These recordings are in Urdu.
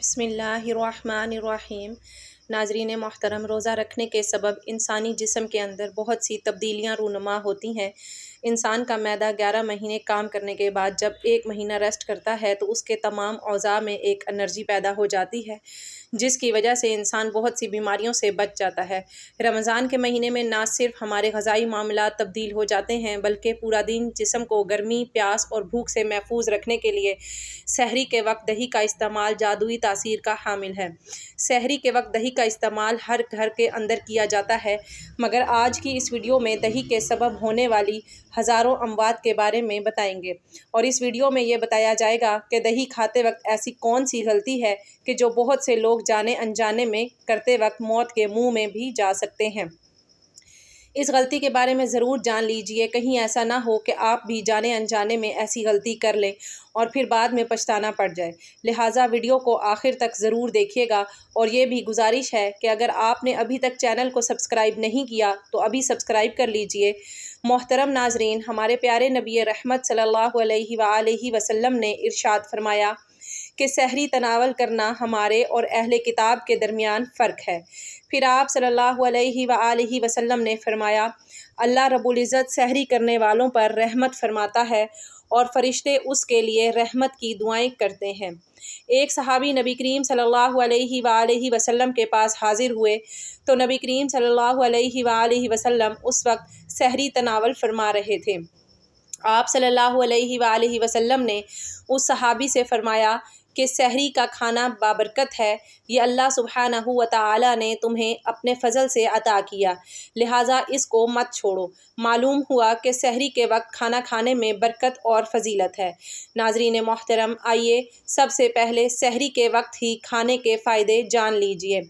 بسم اللہ الرحمن الرحیم۔ ناظرین محترم، روزہ رکھنے کے سبب انسانی جسم کے اندر بہت سی تبدیلیاں رونما ہوتی ہیں۔ انسان کا معدہ 11 مہینے کام کرنے کے بعد جب 1 مہینہ ریسٹ کرتا ہے تو اس کے تمام اعضاء میں ایک انرجی پیدا ہو جاتی ہے، جس کی وجہ سے انسان بہت سی بیماریوں سے بچ جاتا ہے۔ رمضان کے مہینے میں نہ صرف ہمارے غذائی معاملات تبدیل ہو جاتے ہیں بلکہ پورا دن جسم کو گرمی، پیاس اور بھوک سے محفوظ رکھنے کے لیے سحری کے وقت دہی کا استعمال جادوئی تاثیر کا حامل ہے۔ سحری کے وقت دہی کا استعمال ہر گھر کے اندر کیا جاتا ہے، مگر آج کی اس ویڈیو میں دہی کے سبب ہونے والی ہزاروں اموات کے بارے میں بتائیں گے، اور اس ویڈیو میں یہ بتایا جائے گا کہ دہی کھاتے وقت ایسی کون سی غلطی ہے کہ جو بہت سے لوگ جانے انجانے میں کرتے وقت موت کے منہ میں بھی جا سکتے ہیں۔ اس غلطی کے بارے میں ضرور جان لیجئے، کہیں ایسا نہ ہو کہ آپ بھی جانے انجانے میں ایسی غلطی کر لیں اور پھر بعد میں پچھتانا پڑ جائے۔ لہٰذا ویڈیو کو آخر تک ضرور دیکھیے گا، اور یہ بھی گزارش ہے کہ اگر آپ نے ابھی تک چینل کو سبسکرائب نہیں کیا تو ابھی سبسکرائب کر لیجئے۔ محترم ناظرین، ہمارے پیارے نبی رحمت صلی اللہ علیہ وآلہ وسلم نے ارشاد فرمایا کہ سحری تناول کرنا ہمارے اور اہل کتاب کے درمیان فرق ہے۔ پھر آپ صلی اللہ علیہ وآلہ وسلم نے فرمایا، اللہ رب العزت سحری کرنے والوں پر رحمت فرماتا ہے اور فرشتے اس کے لیے رحمت کی دعائیں کرتے ہیں۔ ایک صحابی نبی کریم صلی اللہ علیہ وآلہ وسلم کے پاس حاضر ہوئے تو نبی کریم صلی اللہ علیہ وآلہ وسلم اس وقت سحری تناول فرما رہے تھے۔ آپ صلی اللہ علیہ وآلہ وسلم نے اس صحابی سے فرمایا کہ سحری کا کھانا بابرکت ہے، یہ اللہ سبحانہ و تعالی نے تمہیں اپنے فضل سے عطا کیا، لہٰذا اس کو مت چھوڑو۔ معلوم ہوا کہ سحری کے وقت کھانا کھانے میں برکت اور فضیلت ہے۔ ناظرین محترم، آئیے سب سے پہلے سحری کے وقت ہی کھانے کے فائدے جان لیجئے۔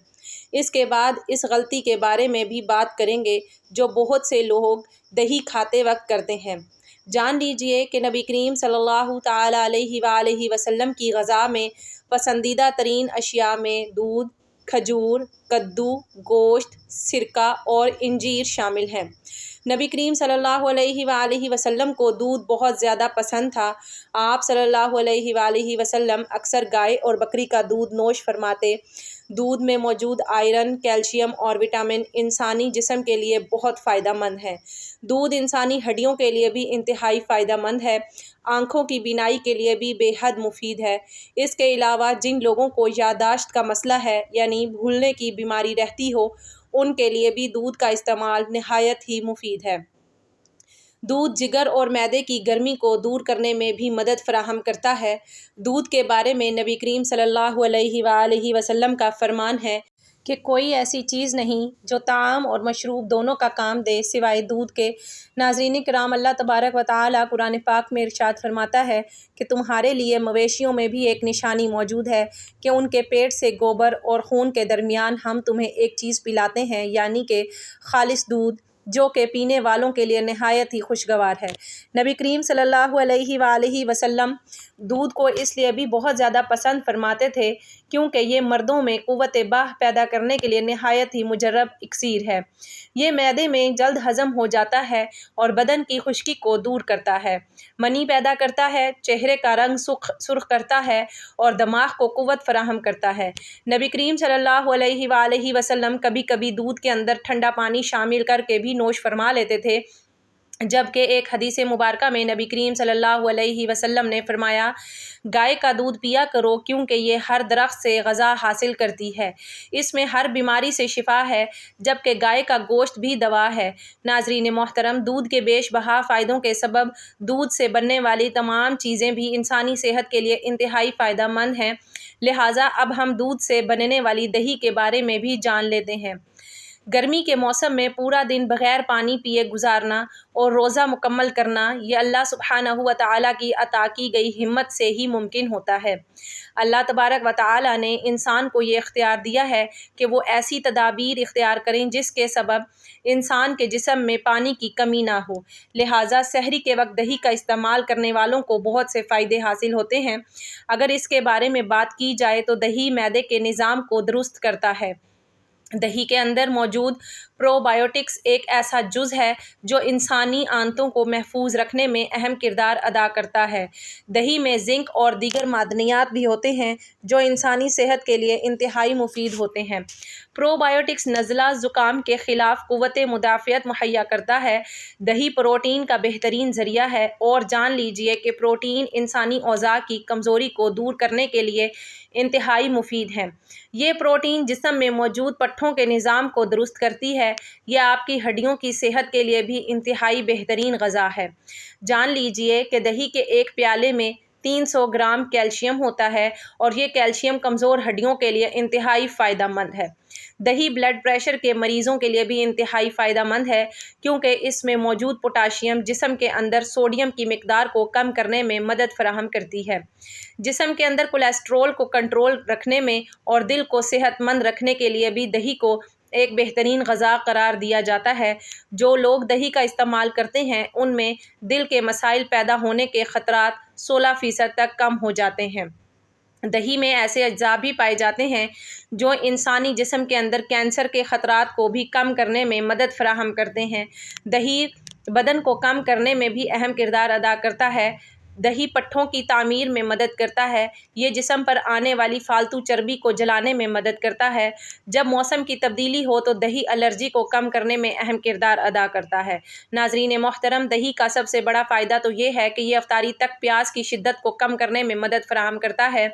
اس کے بعد اس غلطی کے بارے میں بھی بات کریں گے جو بہت سے لوگ دہی کھاتے وقت کرتے ہیں۔ جان لیجئے کہ نبی کریم صلی اللہ تعالی علیہ وآلہ وسلم کی غذا میں پسندیدہ ترین اشیاء میں دودھ، کھجور، کدو، گوشت، سرکہ اور انجیر شامل ہیں۔ نبی کریم صلی اللہ علیہ وآلہ وسلم کو دودھ بہت زیادہ پسند تھا۔ آپ صلی اللہ علیہ وآلہ وسلم اکثر گائے اور بکری کا دودھ نوش فرماتے۔ دودھ میں موجود آئرن، کیلشیم اور وٹامن انسانی جسم کے لیے بہت فائدہ مند ہے۔ دودھ انسانی ہڈیوں کے لیے بھی انتہائی فائدہ مند ہے، آنکھوں کی بینائی کے لیے بھی بے حد مفید ہے۔ اس کے علاوہ جن لوگوں کو یادداشت کا مسئلہ ہے، یعنی بھولنے کی بیماری رہتی ہو، ان کے لیے بھی دودھ کا استعمال نہایت ہی مفید ہے۔ دودھ جگر اور معدے کی گرمی کو دور کرنے میں بھی مدد فراہم کرتا ہے۔ دودھ کے بارے میں نبی کریم صلی اللہ علیہ وآلہ وسلم کا فرمان ہے کہ کوئی ایسی چیز نہیں جو طعام اور مشروب دونوں کا کام دے سوائے دودھ کے۔ ناظرین کرام، اللہ تبارک و تعالی قرآن پاک میں ارشاد فرماتا ہے کہ تمہارے لیے مویشیوں میں بھی ایک نشانی موجود ہے کہ ان کے پیٹ سے گوبر اور خون کے درمیان ہم تمہیں ایک چیز پلاتے ہیں، یعنی کہ خالص دودھ، جو کہ پینے والوں کے لیے نہایت ہی خوشگوار ہے۔ نبی کریم صلی اللہ علیہ وآلہ وسلم دودھ کو اس لیے بھی بہت زیادہ پسند فرماتے تھے کیونکہ یہ مردوں میں قوت باہ پیدا کرنے کے لیے نہایت ہی مجرب اکسیر ہے۔ یہ معدے میں جلد ہضم ہو جاتا ہے اور بدن کی خشکی کو دور کرتا ہے، منی پیدا کرتا ہے، چہرے کا رنگ سرخ کرتا ہے اور دماغ کو قوت فراہم کرتا ہے۔ نبی کریم صلی اللہ علیہ وآلہ وسلم کبھی کبھی دودھ کے اندر ٹھنڈا پانی شامل کر کے بھی نوش فرما لیتے تھے، جبکہ ایک حدیث مبارکہ میں نبی کریم صلی اللہ علیہ وسلم نے فرمایا، گائے کا دودھ پیا کرو کیونکہ یہ ہر درخت سے غذا حاصل کرتی ہے، اس میں ہر بیماری سے شفا ہے، جبکہ گائے کا گوشت بھی دوا ہے۔ ناظرین محترم، دودھ کے بیش بہا فائدوں کے سبب دودھ سے بننے والی تمام چیزیں بھی انسانی صحت کے لیے انتہائی فائدہ مند ہیں۔ لہٰذا اب ہم دودھ سے بننے والی دہی کے بارے میں بھی جان لیتے ہیں۔ گرمی کے موسم میں پورا دن بغیر پانی پیے گزارنا اور روزہ مکمل کرنا، یہ اللہ سبحانہ و تعالی کی عطا کی گئی ہمت سے ہی ممکن ہوتا ہے۔ اللہ تبارک و تعالی نے انسان کو یہ اختیار دیا ہے کہ وہ ایسی تدابیر اختیار کریں جس کے سبب انسان کے جسم میں پانی کی کمی نہ ہو، لہٰذا سحری کے وقت دہی کا استعمال کرنے والوں کو بہت سے فائدے حاصل ہوتے ہیں۔ اگر اس کے بارے میں بات کی جائے تو دہی معدے کے نظام کو درست کرتا ہے، دہی کے اندر موجود پروبایوٹکس ایک ایسا جز ہے جو انسانی آنتوں کو محفوظ رکھنے میں اہم کردار ادا کرتا ہے۔ دہی میں زنک اور دیگر معدنیات بھی ہوتے ہیں جو انسانی صحت کے لیے انتہائی مفید ہوتے ہیں۔ پروبایوٹکس نزلہ زکام کے خلاف قوت مدافعت مہیا کرتا ہے۔ دہی پروٹین کا بہترین ذریعہ ہے اور جان لیجیے کہ پروٹین انسانی اعضاء کی کمزوری کو دور کرنے کے لیے انتہائی مفید ہے۔ یہ پروٹین جسم میں موجود پٹھوں کے نظام کو درست کرتی ہے۔ یہ آپ کی ہڈیوں کی صحت کے لیے بھی انتہائی بہترین غذا ہے۔ جان لیجیے کہ دہی کے ایک پیالے میں 300 گرام کیلشیم ہوتا ہے اور یہ کیلشیم کمزور ہڈیوں کے لیے انتہائی فائدہ مند ہے۔ دہی بلڈ پریشر کے مریضوں کے لیے بھی انتہائی فائدہ مند ہے کیونکہ اس میں موجود پوٹاشیم جسم کے اندر سوڈیم کی مقدار کو کم کرنے میں مدد فراہم کرتی ہے۔ جسم کے اندر کولیسٹرول کو کنٹرول رکھنے میں اور دل کو صحت مند رکھنے کے لیے بھی دہی کو ایک بہترین غذا قرار دیا جاتا ہے۔ جو لوگ دہی کا استعمال کرتے ہیں ان میں دل کے مسائل پیدا ہونے کے خطرات 16% تک کم ہو جاتے ہیں۔ دہی میں ایسے اجزاء بھی پائے جاتے ہیں جو انسانی جسم کے اندر کینسر کے خطرات کو بھی کم کرنے میں مدد فراہم کرتے ہیں۔ دہی بدن کو کم کرنے میں بھی اہم کردار ادا کرتا ہے۔ دہی پٹھوں کی تعمیر میں مدد کرتا ہے۔ یہ جسم پر آنے والی فالتو چربی کو جلانے میں مدد کرتا ہے۔ جب موسم کی تبدیلی ہو تو دہی الرجی کو کم کرنے میں اہم کردار ادا کرتا ہے۔ ناظرین محترم، دہی کا سب سے بڑا فائدہ تو یہ ہے کہ یہ افطاری تک پیاس کی شدت کو کم کرنے میں مدد فراہم کرتا ہے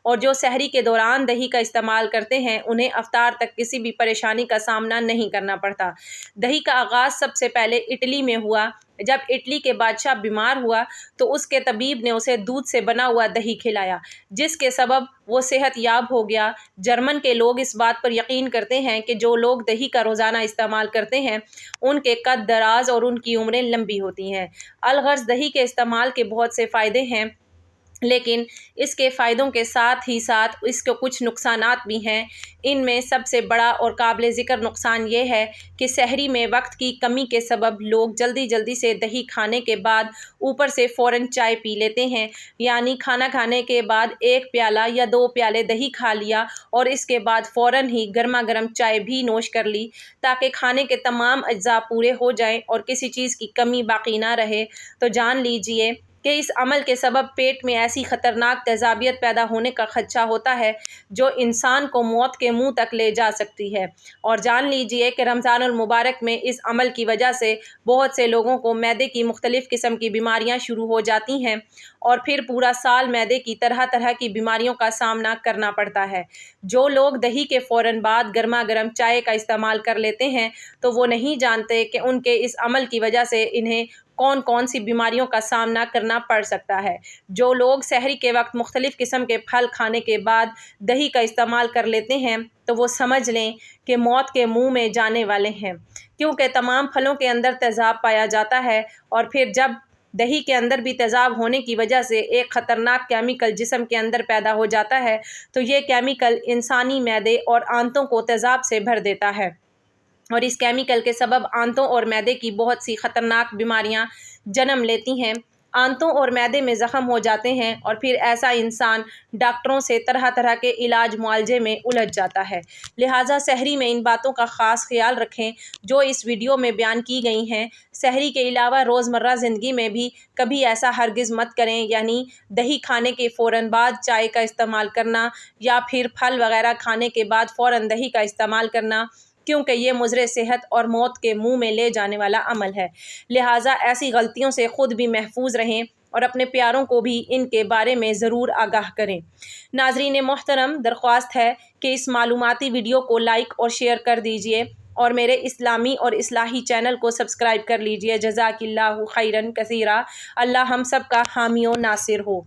اور جو سحری کے دوران دہی کا استعمال کرتے ہیں انہیں افطار تک کسی بھی پریشانی کا سامنا نہیں کرنا پڑتا۔ دہی کا آغاز سب سے پہلے اٹلی میں ہوا۔ جب اٹلی کے بادشاہ بیمار ہوا تو اس کے طبیب نے اسے دودھ سے بنا ہوا دہی کھلایا جس کے سبب وہ صحت یاب ہو گیا۔ جرمن کے لوگ اس بات پر یقین کرتے ہیں کہ جو لوگ دہی کا روزانہ استعمال کرتے ہیں ان کے قد دراز اور ان کی عمریں لمبی ہوتی ہیں۔ الغرض دہی کے استعمال کے بہت سے فائدے ہیں لیکن اس کے فائدوں کے ساتھ ہی ساتھ اس کے کچھ نقصانات بھی ہیں۔ ان میں سب سے بڑا اور قابل ذکر نقصان یہ ہے کہ سحری میں وقت کی کمی کے سبب لوگ جلدی سے دہی کھانے کے بعد اوپر سے فوراً چائے پی لیتے ہیں، یعنی کھانا کھانے کے بعد 1 پیالہ یا 2 پیالے دہی کھا لیا اور اس کے بعد فوراً ہی گرما گرم چائے بھی نوش کر لی تاکہ کھانے کے تمام اجزاء پورے ہو جائیں اور کسی چیز کی کمی باقی نہ رہے۔ تو جان لیجئے کہ اس عمل کے سبب پیٹ میں ایسی خطرناک تیزابیت پیدا ہونے کا خدشہ ہوتا ہے جو انسان کو موت کے منہ تک لے جا سکتی ہے۔ اور جان لیجئے کہ رمضان المبارک میں اس عمل کی وجہ سے بہت سے لوگوں کو معدے کی مختلف قسم کی بیماریاں شروع ہو جاتی ہیں اور پھر پورا سال معدے کی طرح کی بیماریوں کا سامنا کرنا پڑتا ہے۔ جو لوگ دہی کے فوراً بعد گرما گرم چائے کا استعمال کر لیتے ہیں تو وہ نہیں جانتے کہ ان کے اس عمل کی وجہ سے انہیں کون سی بیماریوں کا سامنا کرنا پڑ سکتا ہے۔ جو لوگ سحری کے وقت مختلف قسم کے پھل کھانے کے بعد دہی کا استعمال کر لیتے ہیں تو وہ سمجھ لیں کہ موت کے منہ میں جانے والے ہیں، کیونکہ تمام پھلوں کے اندر تیزاب پایا جاتا ہے اور پھر جب دہی کے اندر بھی تیزاب ہونے کی وجہ سے ایک خطرناک کیمیکل جسم کے اندر پیدا ہو جاتا ہے تو یہ کیمیکل انسانی معدے اور آنتوں کو تیزاب سے بھر دیتا ہے اور اس کیمیکل کے سبب آنتوں اور معدے کی بہت سی خطرناک بیماریاں جنم لیتی ہیں۔ آنتوں اور معدے میں زخم ہو جاتے ہیں اور پھر ایسا انسان ڈاکٹروں سے طرح کے علاج معالجے میں الجھ جاتا ہے۔ لہٰذا سحری میں ان باتوں کا خاص خیال رکھیں جو اس ویڈیو میں بیان کی گئی ہیں۔ سحری کے علاوہ روزمرہ زندگی میں بھی کبھی ایسا ہرگز مت کریں، یعنی دہی کھانے کے فوراً بعد چائے کا استعمال کرنا یا پھر پھل وغیرہ کھانے کے بعد فوراً دہی کا استعمال کرنا، کیونکہ یہ مضر صحت اور موت کے منہ میں لے جانے والا عمل ہے۔ لہٰذا ایسی غلطیوں سے خود بھی محفوظ رہیں اور اپنے پیاروں کو بھی ان کے بارے میں ضرور آگاہ کریں۔ ناظرین محترم، درخواست ہے کہ اس معلوماتی ویڈیو کو لائک اور شیئر کر دیجئے اور میرے اسلامی اور اصلاحی چینل کو سبسکرائب کر لیجئے۔ جزاک اللہ خیراً کثیرا۔ اللہ ہم سب کا حامی و ناصر ہو۔